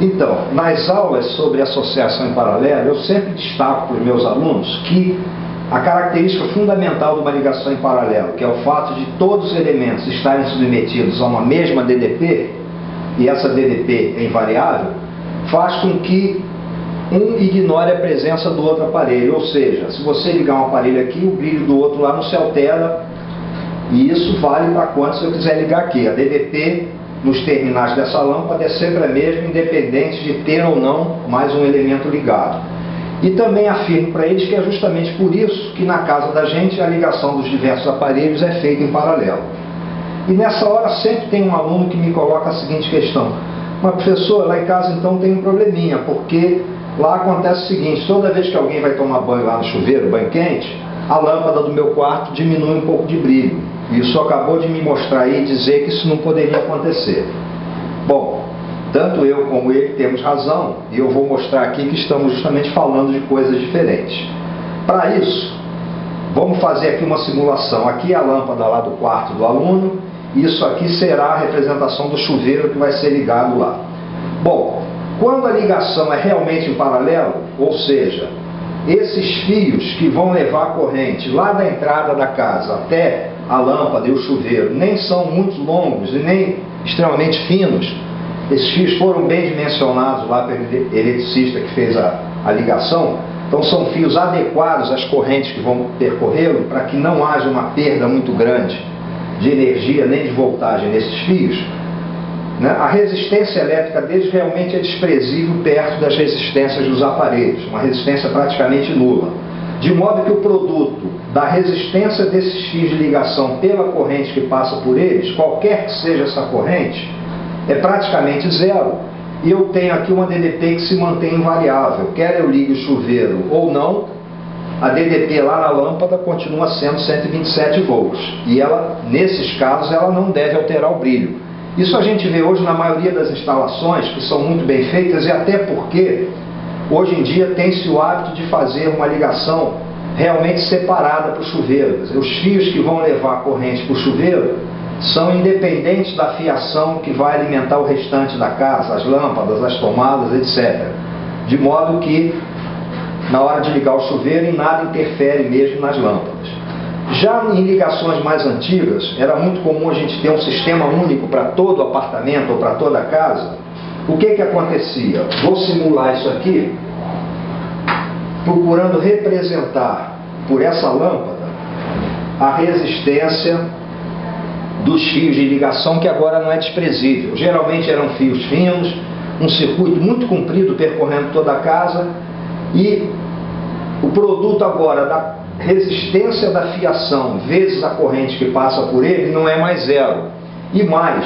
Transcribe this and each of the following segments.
Então, nas aulas sobre associação em paralelo, eu sempre destaco para os meus alunos que a característica fundamental de uma ligação em paralelo, que é o fato de todos os elementos estarem submetidos a uma mesma DDP, e essa DDP é invariável, faz com que um ignore a presença do outro aparelho. Ou seja, se você ligar um aparelho aqui, o brilho do outro lá não se altera, e isso vale para quando eu quiser ligar aqui. A DDP nos terminais dessa lâmpada é sempre a mesma, independente de ter ou não mais um elemento ligado. E também afirmo para eles que é justamente por isso que na casa da gente a ligação dos diversos aparelhos é feita em paralelo. E nessa hora sempre tem um aluno que me coloca a seguinte questão: mas professor, lá em casa então tem um probleminha, porque lá acontece o seguinte, toda vez que alguém vai tomar banho lá no chuveiro, banho quente, a lâmpada do meu quarto diminui um pouco de brilho. Isso acabou de me mostrar aí e dizer que isso não poderia acontecer. Bom, tanto eu como ele temos razão, e eu vou mostrar aqui que estamos justamente falando de coisas diferentes. Para isso, vamos fazer aqui uma simulação. Aqui é a lâmpada lá do quarto do aluno, e isso aqui será a representação do chuveiro que vai ser ligado lá. Bom, quando a ligação é realmente em paralelo, ou seja, esses fios que vão levar a corrente lá da entrada da casa até a lâmpada e o chuveiro nem são muito longos e nem extremamente finos, esses fios foram bem dimensionados lá pelo eletricista que fez a ligação, então são fios adequados às correntes que vão percorrê-lo para que não haja uma perda muito grande de energia nem de voltagem nesses fios. A resistência elétrica deles realmente é desprezível perto das resistências dos aparelhos, uma resistência praticamente nula. De modo que o produto da resistência desses fios de ligação pela corrente que passa por eles, qualquer que seja essa corrente, é praticamente zero. E eu tenho aqui uma DDP que se mantém invariável. Quer eu ligue o chuveiro ou não, a DDP lá na lâmpada continua sendo 127 volts. E ela, nesses casos, ela não deve alterar o brilho. Isso a gente vê hoje na maioria das instalações, que são muito bem feitas, e até porque hoje em dia tem-se o hábito de fazer uma ligação realmente separada para o chuveiro. Os fios que vão levar a corrente para o chuveiro são independentes da fiação que vai alimentar o restante da casa, as lâmpadas, as tomadas, etc. De modo que, na hora de ligar o chuveiro, em nada interfere mesmo nas lâmpadas. Já em ligações mais antigas, era muito comum a gente ter um sistema único para todo o apartamento ou para toda a casa. O que acontecia? Vou simular isso aqui, procurando representar por essa lâmpada a resistência dos fios de ligação, que agora não é desprezível. Geralmente eram fios finos, um circuito muito comprido percorrendo toda a casa, e o produto agora da resistência da fiação vezes a corrente que passa por ele não é mais zero. E mais,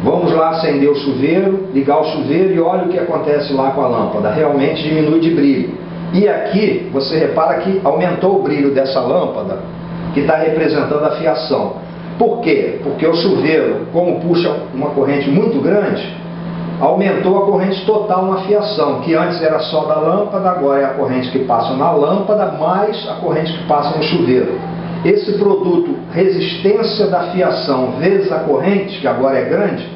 vamos lá acender o chuveiro, ligar o chuveiro e olha o que acontece lá com a lâmpada. Realmente diminui de brilho. E aqui você repara que aumentou o brilho dessa lâmpada que está representando a fiação. Por quê? Porque o chuveiro, como puxa uma corrente muito grande, aumentou a corrente total na fiação, que antes era só da lâmpada, agora é a corrente que passa na lâmpada mais a corrente que passa no chuveiro. Esse produto, resistência da fiação vezes a corrente, que agora é grande,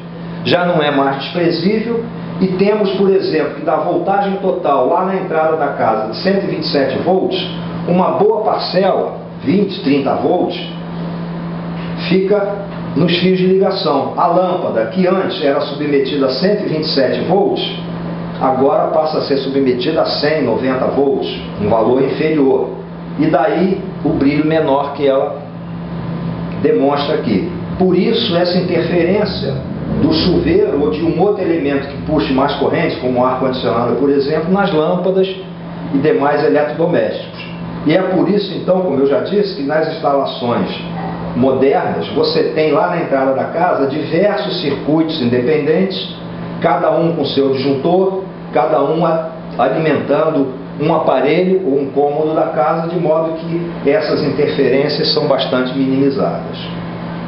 já não é mais desprezível, e temos, por exemplo, que da voltagem total lá na entrada da casa de 127 volts, uma boa parcela, 20, 30 volts, fica nos fios de ligação. A lâmpada, que antes era submetida a 127 volts, agora passa a ser submetida a 100, 90 volts, um valor inferior. E daí o brilho menor que ela demonstra aqui. Por isso, essa interferência do chuveiro ou de um outro elemento que puxe mais corrente, como o ar-condicionado, por exemplo, nas lâmpadas e demais eletrodomésticos. E é por isso, então, como eu já disse, que nas instalações modernas, você tem lá na entrada da casa diversos circuitos independentes, cada um com seu disjuntor, cada um alimentando um aparelho ou um cômodo da casa, de modo que essas interferências são bastante minimizadas.